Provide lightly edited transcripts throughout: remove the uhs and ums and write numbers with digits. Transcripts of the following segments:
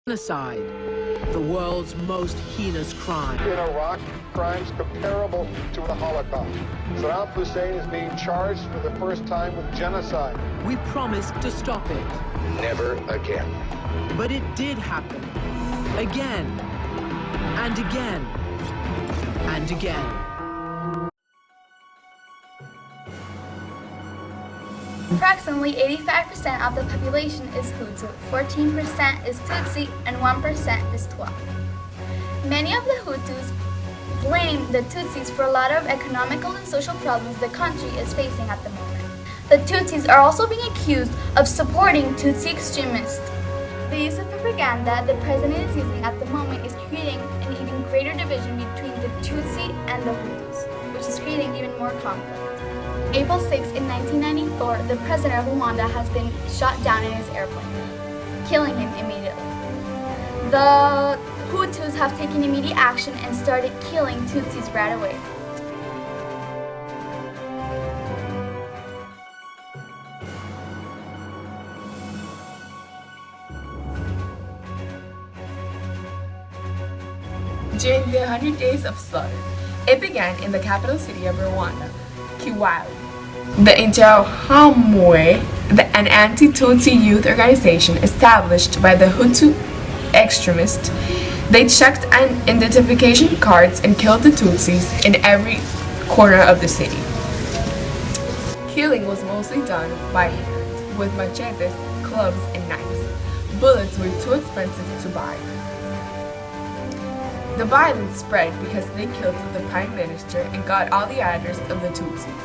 Genocide, the world's most heinous crime. In Iraq, crimes comparable to the Holocaust. Saddam Hussein is being charged for the first time with genocide. We promised to stop it. Never again. But it did happen. Again. And again. And again. Approximately 85% of the population is Hutu, 14% is Tutsi, and 1% is Twa. Many of the Hutus blame the Tutsis for a lot of economical and social problems the country is facing at the moment. The Tutsis are also being accused of supporting Tutsi extremists. The use of propaganda the president is using at the moment is creating an even greater division between the Tutsi and the Hutus, which is creating even more conflict. April 6, in 1994, the president of Rwanda has been shot down in his airplane, killing him immediately. The Hutus have taken immediate action and started killing Tutsis right away. During the 100 Days of Slaughter, it began in the capital city of Rwanda, Kigali. The Interahamwe, an anti-Tutsi youth organization established by the Hutu extremists, they checked identification cards and killed the Tutsis in every corner of the city. Killing was mostly done by hand, with machetes, clubs, and knives. Bullets were too expensive to buy. The violence spread because they killed the prime minister and got all the address of the Tutsis.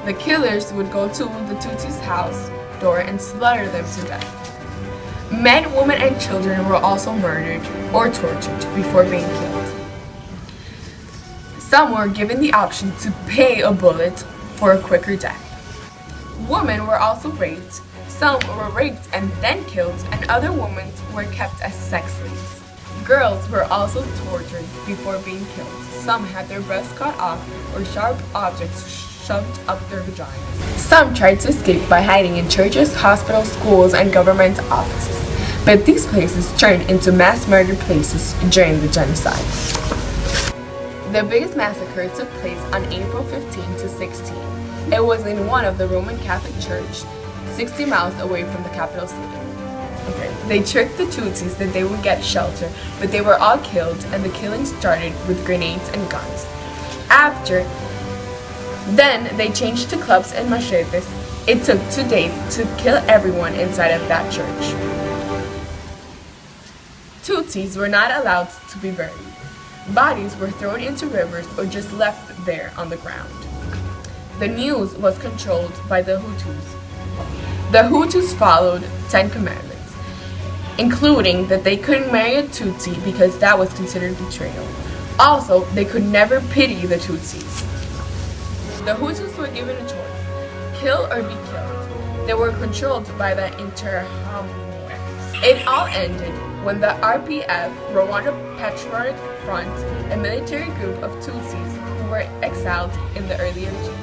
The killers would go to the Tutsis' house door and slaughter them to death. Men, women, and children were also murdered or tortured before being killed. Some were given the option to pay a bullet for a quicker death. Women were also raped. Some were raped and then killed, and other women were kept as sex slaves. Girls were also tortured before being killed. Some had their breasts cut off or sharp objects shoved up their vaginas. Some tried to escape by hiding in churches, hospitals, schools, and government offices. But these places turned into mass murder places during the genocide. The biggest massacre took place on April 15 to 16. It was in one of the Roman Catholic Church, 60 miles away from the capital city. They tricked the Tutsis that they would get shelter, but they were all killed, and the killing started with grenades and guns. Then they changed to clubs and machetes. It took 2 days to kill everyone inside of that church. Tutsis were not allowed to be buried. Bodies were thrown into rivers or just left there on the ground. The news was controlled by the Hutus. The Hutus followed 10 commandments, including that they couldn't marry a Tutsi because that was considered betrayal. Also, they could never pity the Tutsis. The Hutus were given a choice, kill or be killed. They were controlled by the Interahamwe. It all ended when the RPF, Rwanda Patriotic Front, a military group of Tutsis who were exiled in the earlier years.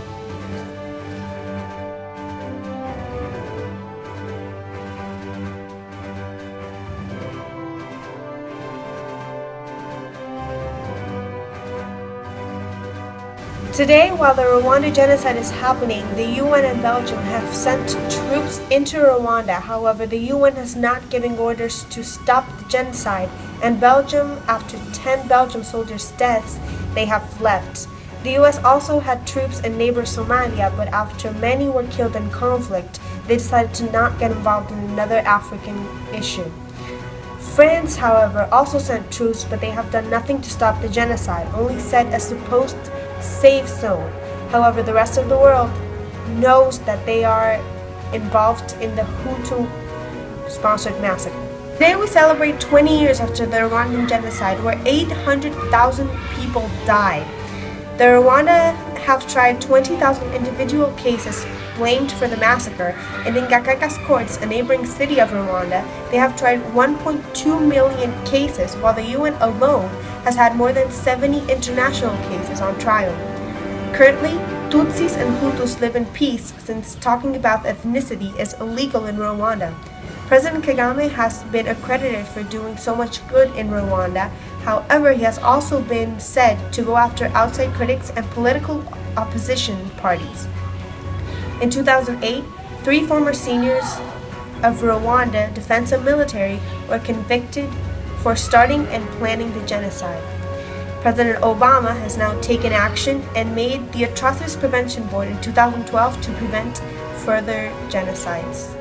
Today, while the Rwanda genocide is happening, the UN and Belgium have sent troops into Rwanda. However, the UN has not given orders to stop the genocide, and Belgium, after 10 Belgian soldiers' deaths, they have left. The US also had troops in neighbor Somalia, but after many were killed in conflict, they decided to not get involved in another African issue. France, however, also sent troops, but they have done nothing to stop the genocide, only set a supposed safe zone. However, the rest of the world knows that they are involved in the Hutu-sponsored massacre. Today we celebrate 20 years after the Rwandan genocide, where 800,000 people died. The Rwanda have tried 20,000 individual cases blamed for the massacre, and in Gakaka's courts, a neighboring city of Rwanda, they have tried 1.2 million cases, while the UN alone has had more than 70 international cases on trial. Currently, Tutsis and Hutus live in peace since talking about ethnicity is illegal in Rwanda. President Kagame has been accredited for doing so much good in Rwanda. However, he has also been said to go after outside critics and political opposition parties. In 2008, 3 former seniors of Rwanda defense and military were convicted for starting and planning the genocide. President Obama has now taken action and made the Atrocities Prevention Board in 2012 to prevent further genocides.